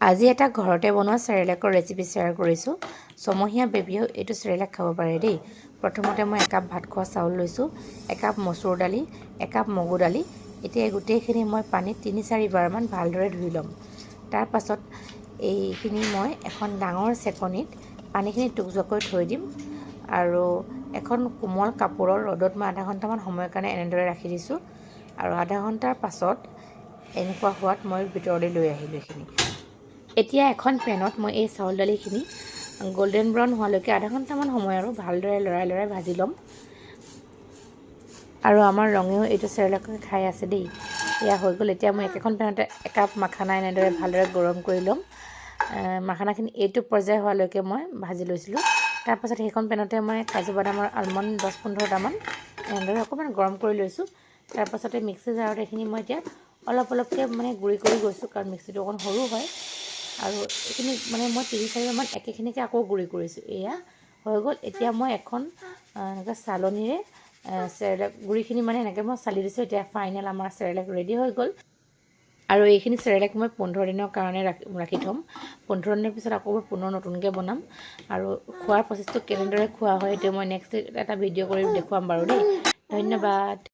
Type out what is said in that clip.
আজি এটা ঘৰতে বনোৱা চেৰেলেকৰ ৰেচিপি শ্বেয়াৰ কৰিছোঁ। ছমহীয়া বেবীয়েও এইটো চেৰেলেক খাব পাৰে দেই। প্ৰথমতে মই একাপ ভাত খোৱা চাউল লৈছোঁ, একাপ মচুৰ দালি, একাপ মগু দালি। এতিয়া এই গোটেইখিনি মই পানীত ৩-৪ বাৰমান ভালদৰে ধুই ল'ম। তাৰ পাছত এইখিনি মই এখন ডাঙৰ চেকনিত পানীখিনি টুক যোৱাকৈ থৈ দিম আৰু এখন কোমল কাপোৰৰ ৰ'দত মই আধা ঘণ্টামান সময়ৰ কাৰণে এনেদৰে ৰাখি দিছোঁ আৰু আধা ঘণ্টাৰ পাছত এনেকুৱা হোৱাত মই ভিতৰলৈ লৈ আহিলোঁ এইখিনি। এতিয়া এখন পেনত মই এই চাউল দালিখিনি গোল্ডেন ব্ৰাউন হোৱালৈকে আধা ঘণ্টামান সময় আৰু ভালদৰে লৰাই ভাজি ল'ম। আৰু আমাৰ ৰঙেও এইটো চেৰেলেক খাই আছে দেই। এয়া হৈ গ'ল। এতিয়া মই একেখন পেনতে একাপ মাখানা এনেদৰে ভালদৰে গৰম কৰি ল'ম। মাখানাখিনি এইটো পৰ্যায় হোৱালৈকে মই ভাজি লৈছিলোঁ। তাৰপাছত সেইখন পেনতে মই কাজু বাদাম আৰু আলমণ্ড 10-15টামান এনেদৰে অকণমান গৰম কৰি লৈছোঁ। তাৰপাছতে মিক্সি জাৰত এইখিনি মই এতিয়া অলপকৈ গুড়ি কৰি গৈছোঁ, কাৰণ মিক্সিটো অকণ সৰু হয়। আৰু এইখিনি মই 3-4 বাৰমান একেখিনিকে আকৌ গুড়ি কৰিছোঁ। এয়া হৈ গ'ল। এতিয়া মই এখন এনেকৈ চালনীৰে চেৰেলেক গুড়িখিনি এনেকৈ মই চালি দিছোঁ। এতিয়া ফাইনেল আমাৰ চেৰেলেক ৰেডি হৈ গ'ল। আৰু এইখিনি চেৰেলেক মই 15 দিনৰ কাৰণে ৰাখি থ'ম। 15 দিনৰ পিছত আকৌ পুনৰ নতুনকৈ বনাম। আৰু খোৱাৰ প্ৰচেছটো কেনেদৰে খোৱা হয় সেইটো মই নেক্সট এটা ভিডিঅ' কৰি দেখুৱাম বাৰু দেই। ধন্যবাদ।